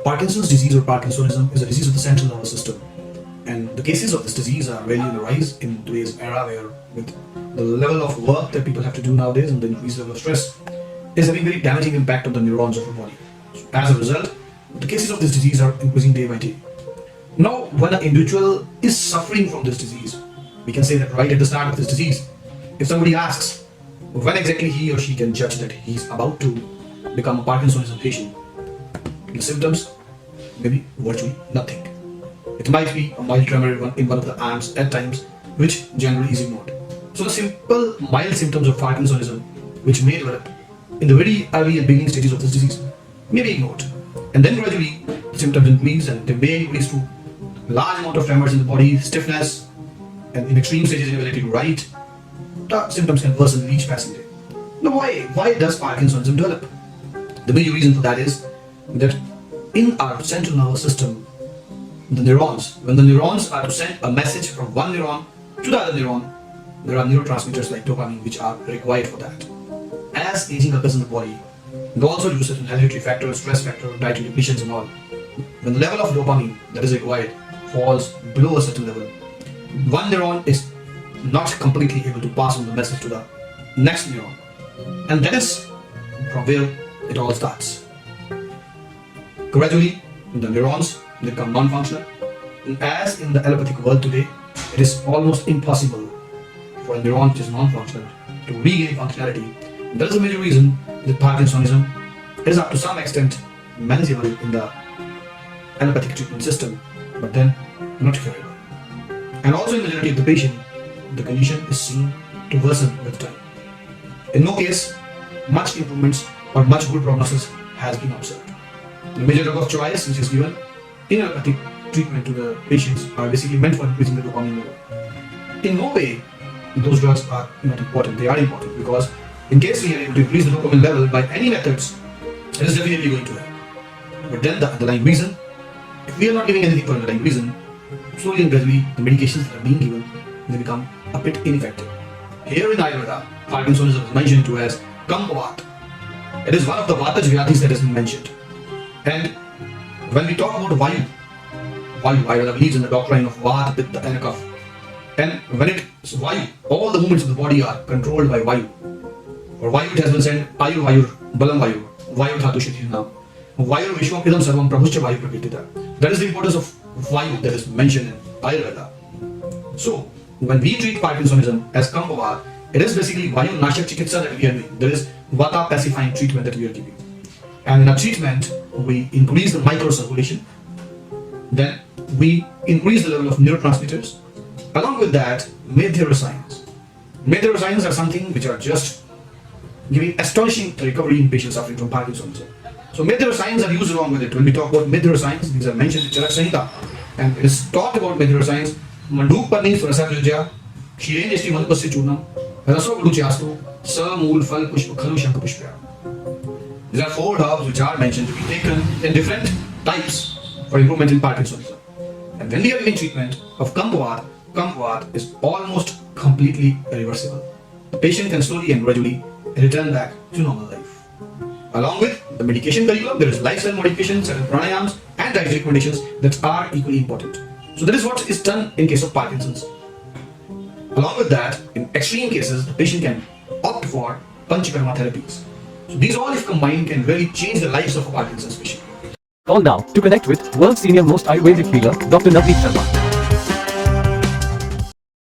Parkinson's disease or Parkinsonism is a disease of the central nervous system, and the cases of this disease are really on the rise in today's era, where with the level of work that people have to do nowadays and the increased level of stress is having very damaging impact on the neurons of the body. So as a result, the cases of this disease are increasing day by day. Now, when an individual is suffering from this disease, we can say that right at the start of this disease, if somebody asks when exactly he or she can judge that he's about to become a Parkinsonism patient, the symptoms may be virtually nothing. It might be a mild tremor in one of the arms at times, which generally is ignored. So the simple mild symptoms of Parkinsonism, which may develop in the very early and beginning stages of this disease, may be ignored. And then gradually the symptoms increase, and they may increase to large amount of tremors in the body, stiffness, and in extreme stages inability to write. The symptoms can worsen with each passing day. Now why does Parkinsonism develop? The major reason for that is that in our central nervous system, the neurons, when the neurons are to send a message from one neuron to the other neuron, there are neurotransmitters like dopamine which are required for that. As aging occurs in the body, and also due to certain hereditary factors, stress factor, dietary depletions and all, when the level of dopamine that is required falls below a certain level, one neuron is not completely able to pass on the message to the next neuron. And that is from where it all starts. Gradually, the neurons become non-functional. And as in the allopathic world today, it is almost impossible for a neuron which is non-functional to regain functionality. And that is the major reason that Parkinsonism is up to some extent manageable in the allopathic treatment system, but then not curable. And also in the majority of the patient, the condition is seen to worsen with time. In no case, much improvements or much good prognosis has been observed. The major drug of choice which is given in allopathic treatment to the patients are basically meant for increasing the dopamine level. In no way those drugs are not important. They are important because in case we are able to increase the dopamine level by any methods, it is definitely going to help. But then the underlying reason, if we are not giving anything for underlying reason, slowly and gradually the medications that are being given, they become a bit ineffective. Here in Ayurveda, Parkinsonism is mentioned to as Kampavat. It is one of the Vata Vyadhis that has been mentioned. And when we talk about Vayu, Ayurveda believes in the doctrine of Vata, Pitta and Kapha. And when it is Vayu, all the movements of the body are controlled by Vayu. For Vayu it has been said, Ayur Vayur, Balam Vayu, Vayu Dhatu Shithina, Vayu Vishwam Idam Sarvam Prabhuscha Vayu Prakritita. That is the importance of Vayu that is mentioned in Ayurveda. So, when we treat Parkinsonism as Kampavat, it is basically Vayu Nashak Chikitsa that we are doing. There is Vata pacifying treatment that we are giving. And in our treatment, we increase the microcirculation, then we increase the level of neurotransmitters. Along with that, Medhyarasayans. Medhyarasayans are something which are just giving astonishing recovery in patients suffering from Parkinsonism. So Medhyarasayans are used along with it. When we talk about Medhyarasayans, these are mentioned in Charak Samhita, and it is talked about Medhyarasayans. Manduk Pani Surasavijya, Shirenjesti Madhupasya Churnam, Raso Guduchastu, Sa Mool Fal Pushpa Khalu Shanka Pushpa. These are 4 herbs which are mentioned to be taken in different types for improvement in Parkinsonism. And when we are giving treatment of Kampavat is almost completely irreversible. The patient can slowly and gradually return back to normal life. Along with the medication curriculum, there is lifestyle modifications, certain pranayams and dietary recommendations that are equally important. So that is what is done in case of Parkinson's. Along with that, in extreme cases, the patient can opt for Panchakarma therapies. So these all, if combined, can really change the lives of a Parkinson's patient. Call now to connect with world's senior most Ayurvedic healer, Dr. Navdeep Sharma.